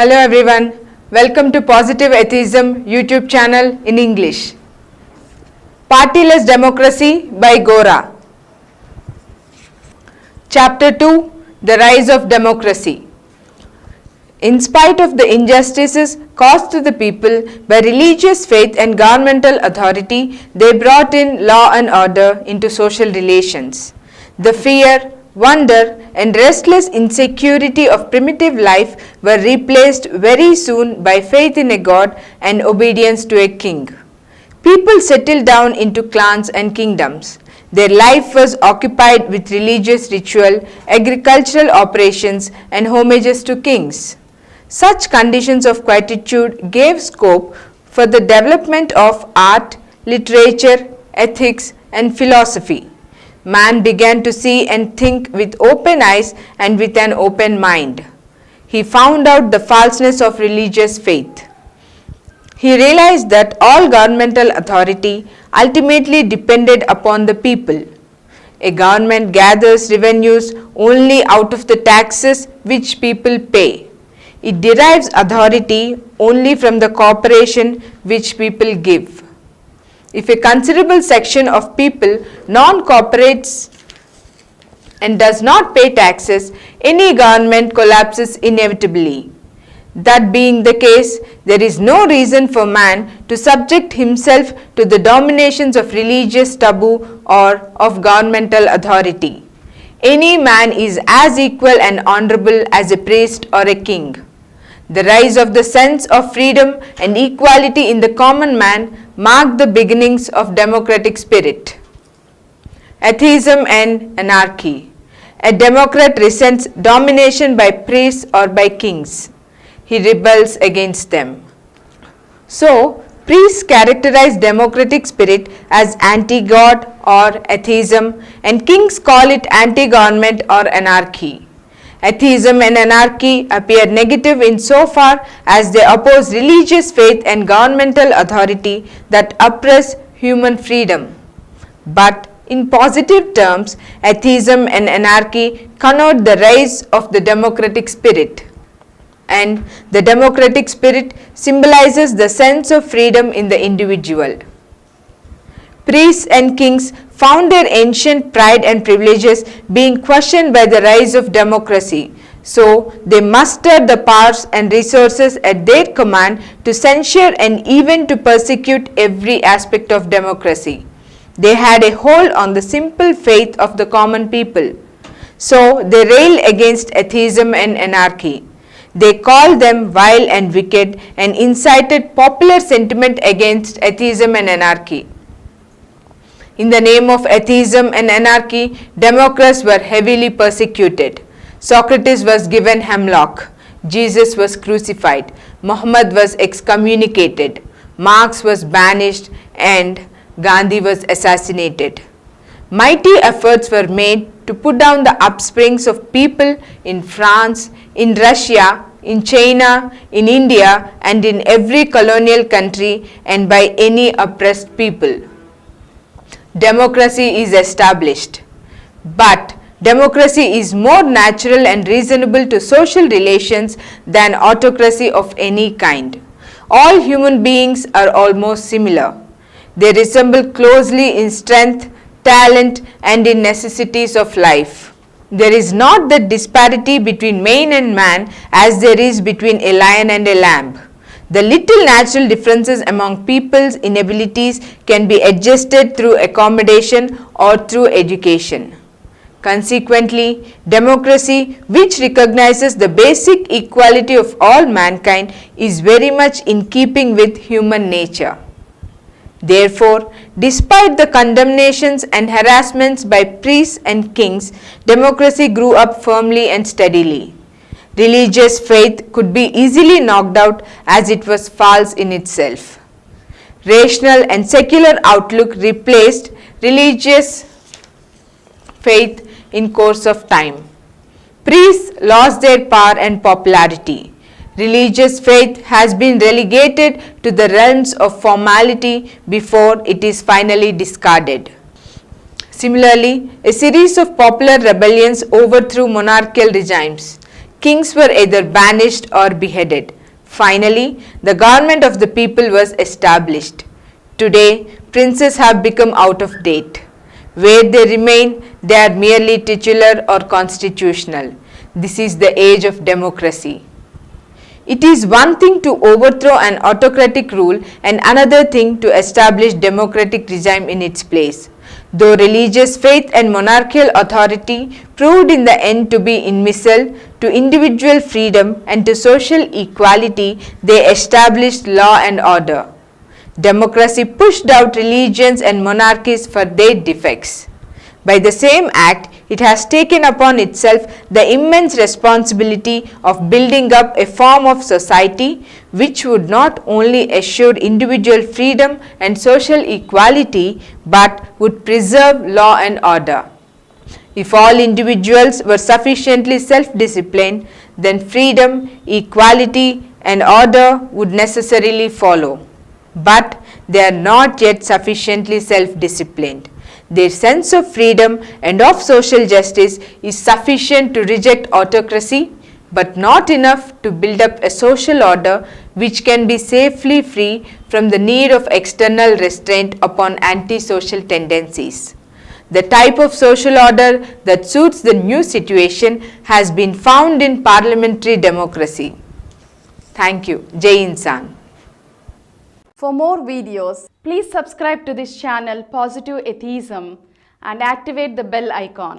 Hello everyone, welcome to Positive Atheism YouTube channel in English. Partyless Democracy by Gora. Chapter 2, The Rise of Democracy. In spite of the injustices caused to the people by religious faith and governmental authority, they brought in law and order into social relations. The fear, wonder and restless insecurity of primitive life were replaced very soon by faith in a god and obedience to a king. People settled down into clans and kingdoms. Their life was occupied with religious ritual, agricultural operations and homages to kings. Such conditions of quietude gave scope for the development of art, literature, ethics and philosophy. Man began to see and think with open eyes and with an open mind. He found out the falseness of religious faith. He realized that all governmental authority ultimately depended upon the people. A government gathers revenues only out of the taxes which people pay. It derives authority only from the cooperation which people give. If a considerable section of people non-cooperates and does not pay taxes, any government collapses inevitably. That being the case, there is no reason for man to subject himself to the dominations of religious taboo or of governmental authority. Any man is as equal and honorable as a priest or a king. The rise of the sense of freedom and equality in the common man marked the beginnings of democratic spirit. Atheism and Anarchy. A democrat resents domination by priests or by kings. He rebels against them. So, priests characterize democratic spirit as anti-God or atheism, and kings call it anti-government or anarchy. Atheism and anarchy appear negative insofar as they oppose religious faith and governmental authority that oppress human freedom. But in positive terms, atheism and anarchy connote the rise of the democratic spirit. And the democratic spirit symbolizes the sense of freedom in the individual. Priests and kings found their ancient pride and privileges being questioned by the rise of democracy. So, they mustered the powers and resources at their command to censure and even to persecute every aspect of democracy. They had a hold on the simple faith of the common people. So, they railed against atheism and anarchy. They called them vile and wicked and incited popular sentiment against atheism and anarchy. In the name of atheism and anarchy, democrats were heavily persecuted. Socrates was given hemlock. Jesus was crucified. Muhammad was excommunicated. Marx was banished and Gandhi was assassinated. Mighty efforts were made to put down the upsprings of people in France, in Russia, in China, in India and in every colonial country and by any oppressed people. Democracy is established, but democracy is more natural and reasonable to social relations than autocracy of any kind. All human beings are almost similar. They resemble closely in strength, talent and in necessities of life. There is not that disparity between man and man as there is between a lion and a lamb. The little natural differences among people's inabilities can be adjusted through accommodation or through education. Consequently, democracy, which recognizes the basic equality of all mankind, is very much in keeping with human nature. Therefore, despite the condemnations and harassments by priests and kings, democracy grew up firmly and steadily. Religious faith could be easily knocked out as it was false in itself. Rational and secular outlook replaced religious faith in course of time. Priests lost their power and popularity. Religious faith has been relegated to the realms of formality before it is finally discarded. Similarly, a series of popular rebellions overthrew monarchical regimes. Kings were either banished or beheaded. Finally, the government of the people was established. Today, princes have become out of date. Where they remain, they are merely titular or constitutional. This is the age of democracy. It is one thing to overthrow an autocratic rule and another thing to establish democratic regime in its place. Though religious faith and monarchical authority proved in the end to be immissile to individual freedom and to social equality, they established law and order. Democracy pushed out religions and monarchies for their defects. By the same act, it has taken upon itself the immense responsibility of building up a form of society which would not only assure individual freedom and social equality but would preserve law and order. If all individuals were sufficiently self-disciplined, then freedom, equality and order would necessarily follow. But they are not yet sufficiently self-disciplined. Their sense of freedom and of social justice is sufficient to reject autocracy, but not enough to build up a social order which can be safely free from the need of external restraint upon anti-social tendencies. The type of social order that suits the new situation has been found in parliamentary democracy. Thank you. Jai Insan. For more videos, please subscribe to this channel Positive Atheism and activate the bell icon.